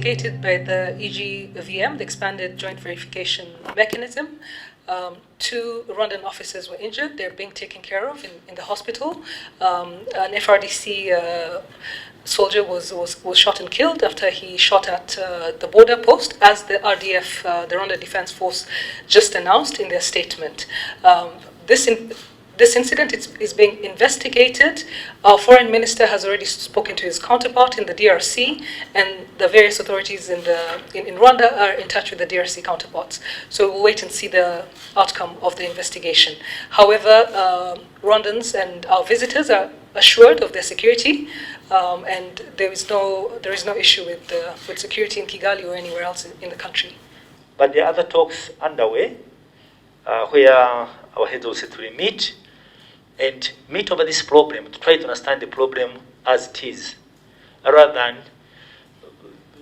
investigated by the EGVM, the Expanded Joint Verification Mechanism. Two Rwandan officers were injured. They're being taken care of in the hospital. An FRDC soldier was shot and killed after he shot at the border post, as the RDF, the Rwanda Defense Force, just announced in their statement. This incident is being investigated. Our foreign minister has already spoken to his counterpart in the DRC, and the various authorities in Rwanda are in touch with the DRC counterparts. So we'll wait and see the outcome of the investigation. However, Rwandans and our visitors are assured of their security, and there is no issue with security in Kigali or anywhere else in the country. But there are other talks underway where our heads of state will meet over this problem, to try to understand the problem as it is, rather than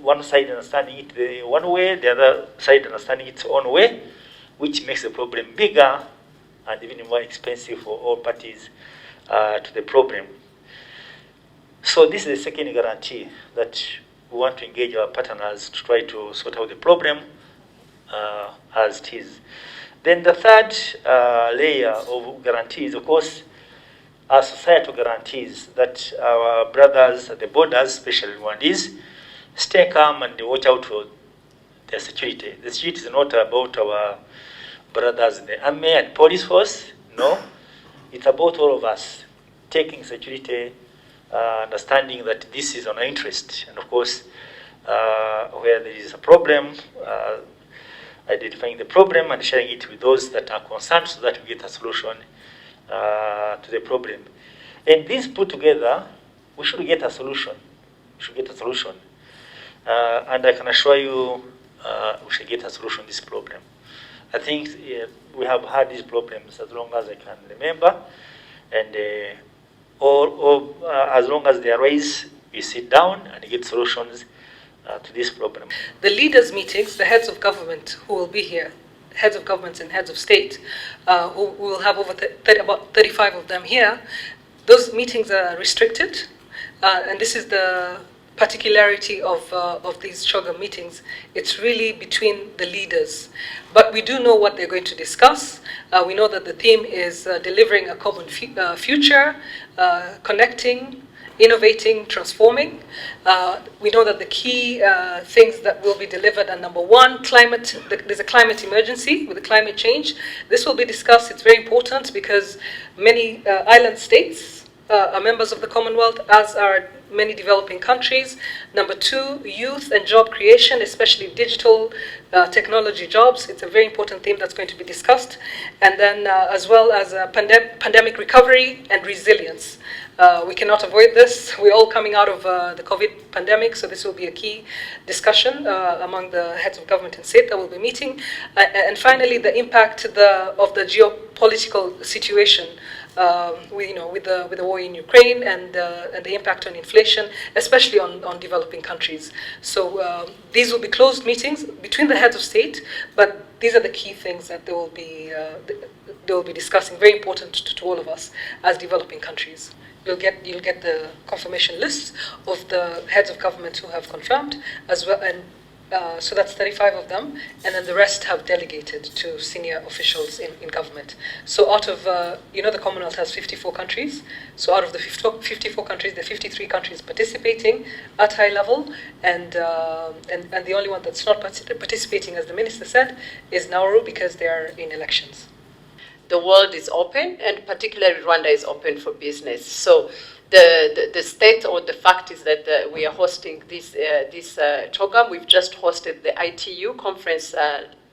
one side understanding it one way, the other side understanding its own way, which makes the problem bigger and even more expensive for all parties to the problem. So this is the second guarantee that we want to engage our partners to try to sort out the problem as it is. Then the third layer of guarantees, of course, are societal guarantees that our brothers at the borders, especially Rwandese, stay calm and watch out for their security. The security is not about our brothers in the army and police force, no. It's about all of us taking security, understanding that this is on our interest. And of course, where there is a problem, identifying the problem and sharing it with those that are concerned so that we get a solution to the problem. And these put together, we should get a solution. And I can assure you, we should get a solution to this problem. I think we have had these problems as long as I can remember. And as long as they arise, we sit down and get solutions to this problem. The leaders' meetings, the heads of government who will be here, heads of governments and heads of state, who will have about 35 of them here, those meetings are restricted, and this is the particularity of these CHOGM meetings. It's really between the leaders. But we do know what they're going to discuss. We know that the theme is delivering a common future, connecting, innovating, transforming. We know that the key things that will be delivered are, number one, climate. There's a climate emergency with the climate change. This will be discussed. It's very important because many island states are members of the Commonwealth, as are many developing countries. Number two, youth and job creation, especially digital technology jobs. It's a very important theme that's going to be discussed. And then as well as pandemic recovery and resilience. We cannot avoid this. We're all coming out of the COVID pandemic, so this will be a key discussion among the heads of government and state that will be meeting. And finally, the impact of the geopolitical situation with the war in Ukraine and the impact on inflation, especially on developing countries. So these will be closed meetings between the heads of state, but these are the key things that they will be discussing. Very important to all of us as developing countries. You'll get the confirmation list of the heads of government who have confirmed as well, and so that's 35 of them, and then the rest have delegated to senior officials in government. So out of, the Commonwealth has 54 countries. So out of the 54 countries, there are 53 countries participating at high level, and the only one that's not participating, as the minister said, is Nauru, because they are in elections. The world is open, and particularly Rwanda is open for business. So the state, or the fact is that we are hosting this CHOGM. We've just hosted the ITU conference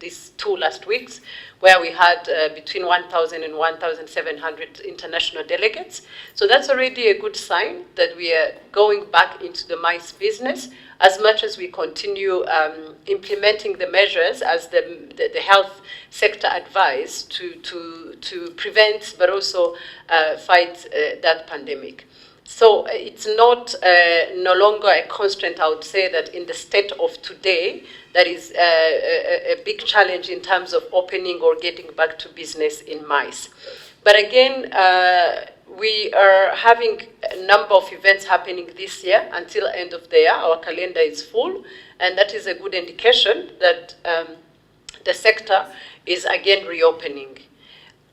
these 2 last weeks, where we had between 1,000 and 1,700 international delegates. So that's already a good sign that we are going back into the mice business, as much as we continue implementing the measures as the health sector advised to prevent but also fight that pandemic. So it's not no longer a constraint, I would say, that in the state of today, that is a big challenge in terms of opening or getting back to business in mice. But again, we are having a number of events happening this year until end of the year. Our calendar is full, and that is a good indication that the sector is again reopening.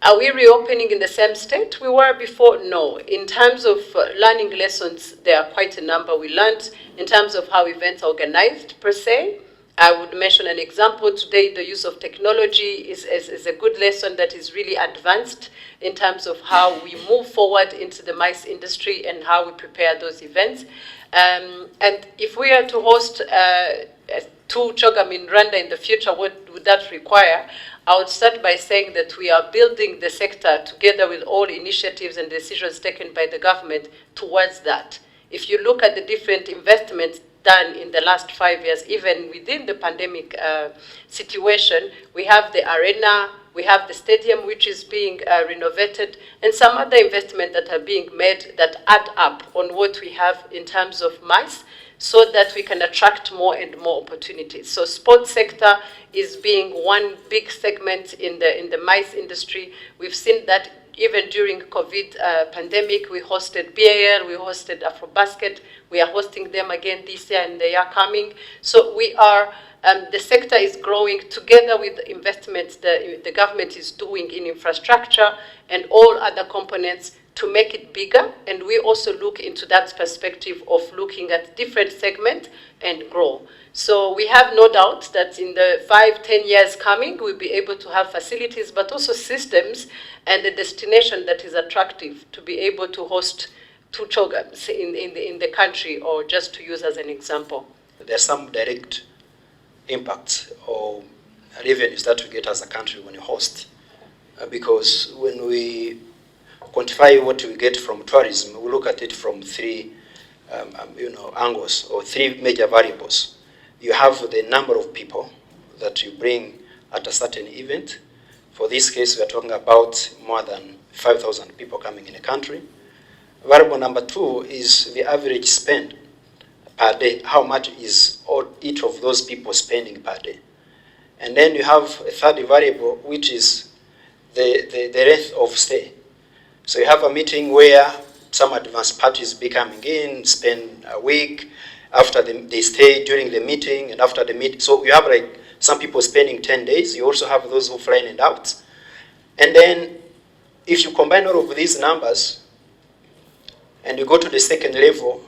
Are we reopening in the same state we were before? No. In terms of learning lessons, there are quite a number we learned. In terms of how events are organized per se, I would mention an example today. The use of technology is a good lesson that is really advanced in terms of how we move forward into the MICE industry and how we prepare those events. And if we are to host two CHOGM in Rwanda in the future, what would that require? I would start by saying that we are building the sector together with all initiatives and decisions taken by the government towards that. If you look at the different investments done in the last 5 years, even within the pandemic situation, we have the arena, we have the stadium which is being renovated, and some other investments that are being made that add up on what we have in terms of MICE, so that we can attract more and more opportunities. So sports sector is being one big segment in the MICE industry. We've seen that even during COVID pandemic, we hosted BAL, we hosted AfroBasket. We are hosting them again this year and they are coming. So we are, the sector is growing together with the investments the government is doing in infrastructure and all other components to make it bigger. And we also look into that perspective of looking at different segments and grow. So we have no doubt that in the 5-10 years coming, we'll be able to have facilities, but also systems and a destination that is attractive to be able to host two CHOGMs in the country, or just to use as an example. There are some direct impacts or revenues that we get as a country when you host, because when we quantify what we get from tourism, we look at it from three angles or three major variables. You have the number of people that you bring at a certain event. For this case, we are talking about more than 5,000 people coming in a country. Variable number two is the average spend per day. How much is each of those people spending per day? And then you have a third variable, which is the length of stay. So you have a meeting where some advanced parties be coming in, spend a week, after they stay during the meeting and after the meeting. So you have like some people spending 10 days. You also have those who fly in and out. And then if you combine all of these numbers and you go to the second level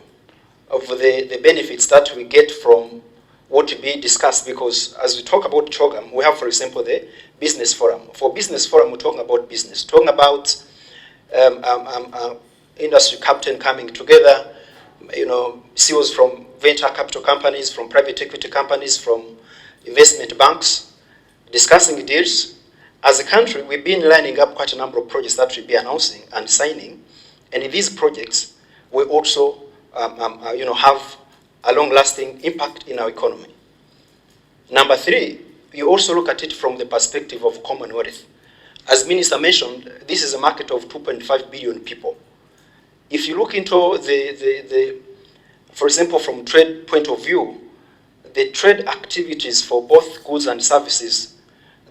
of the benefits that we get from what will be discussed, because as we talk about CHOGM, we have, for example, the business forum. For business forum, we're talking about business. We're talking about industry captain coming together, CEOs from venture capital companies, from private equity companies, from investment banks, discussing deals. As a country, we've been lining up quite a number of projects that we'll be announcing and signing. And in these projects, we also have a long-lasting impact in our economy. Number three, you also look at it from the perspective of Commonwealth. As Minister mentioned, this is a market of 2.5 billion people. If you look into for example, from trade point of view, the trade activities for both goods and services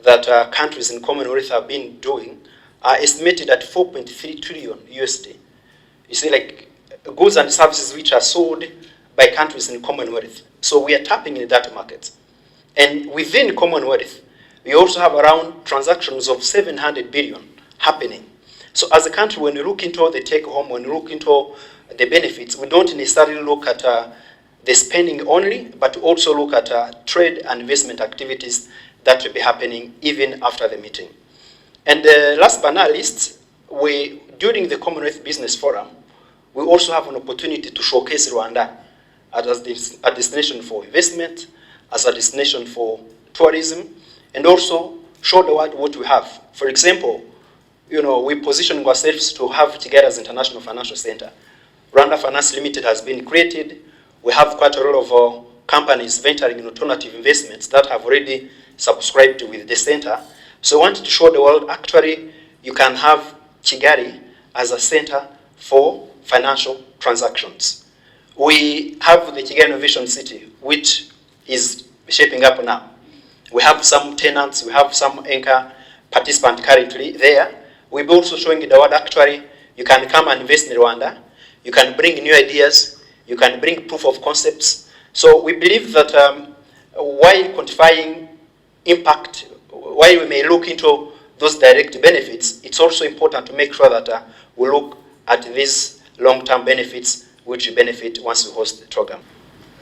that countries in Commonwealth have been doing are estimated at 4.3 trillion USD. You see, like goods and services which are sold by countries in Commonwealth. So we are tapping into that market. And within Commonwealth, we also have around transactions of 700 billion happening. So as a country, when we look into the take home, when we look into the benefits, we don't necessarily look at the spending only, but also look at trade and investment activities that will be happening even after the meeting. And last but not least, during the Commonwealth Business Forum, we also have an opportunity to showcase Rwanda as a destination for investment, as a destination for tourism, and also show the world what we have. For example, we position ourselves to have Kigali's International Financial Center. Rwanda Finance Limited has been created. We have quite a lot of companies venturing in alternative investments that have already subscribed with the center. So I wanted to show the world, actually, you can have Kigali as a center for financial transactions. We have the Kigali Innovation City, which is shaping up now. We have some tenants, we have some anchor participants currently there. We're also showing the world, actually, You can come and invest in Rwanda. You can bring new ideas. You can bring proof of concepts. So we believe that while quantifying impact, while we may look into those direct benefits, it's also important to make sure that we look at these long-term benefits which benefit once we host the program.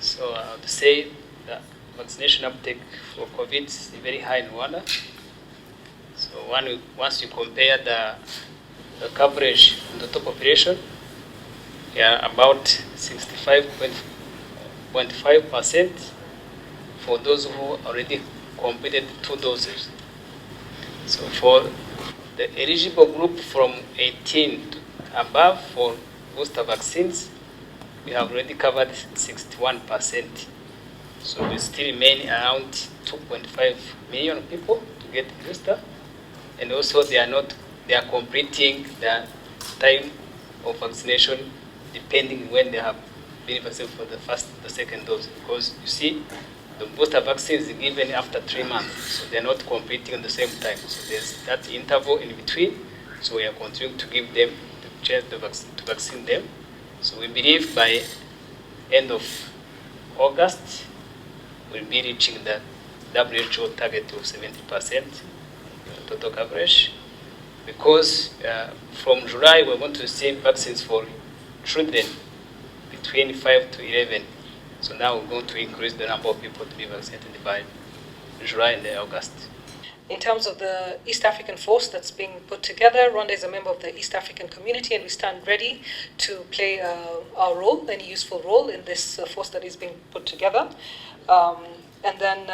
So to say that vaccination uptake for COVID is very high in Rwanda. So once you compare the coverage in the top population, about 65.5% for those who already completed 2 doses. So for the eligible group from 18 to above for booster vaccines, we have already covered 61%. So we still remain around 2.5 million people to get booster, and also they are completing the time of vaccination depending when they have been vaccinated for the second dose. Because you see, the booster vaccine is given after 3 months, so they're not completing at the same time. So there's that interval in between. So we are continuing to give them the chance to vaccine them. So we believe by end of August, we'll be reaching the WHO target of 70% total coverage. Because from July, we want to receive vaccines for children between 5 to 11. So now we're going to increase the number of people to be vaccinated by July and August. In terms of the East African force that's being put together, Rwanda is a member of the East African community, and we stand ready to play our role, any useful role in this force that is being put together. And then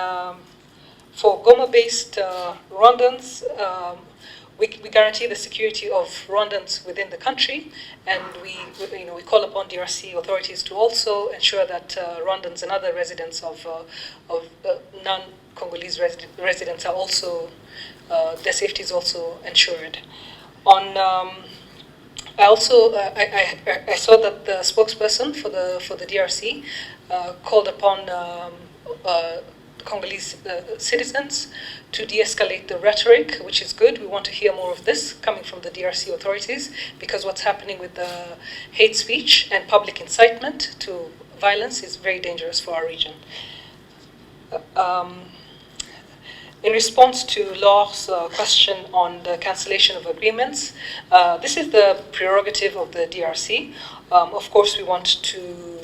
for Goma-based Rwandans, we guarantee the security of Rwandans within the country, and we call upon DRC authorities to also ensure that Rwandans and other residents of non-Congolese residents are also their safety is also ensured. I also I saw that the spokesperson for the DRC called upon Congolese citizens to de-escalate the rhetoric, which is good. We want to hear more of this coming from the DRC authorities, because what's happening with the hate speech and public incitement to violence is very dangerous for our region. In response to Laur's question on the cancellation of agreements, this is the prerogative of the DRC. Of course, we want to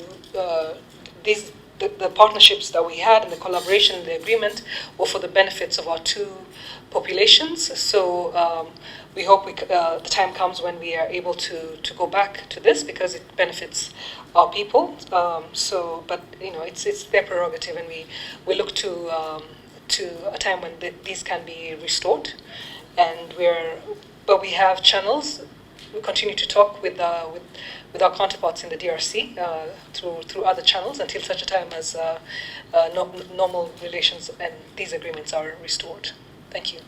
the partnerships that we had and the collaboration and the agreement were for the benefits of our 2 populations. So we hope the time comes when we are able to go back to this, because it benefits our people. But it's their prerogative, and we look to a time when these can be restored. And but we have channels. We continue to talk with our counterparts in the DRC through other channels until such a time as normal relations and these agreements are restored. Thank you.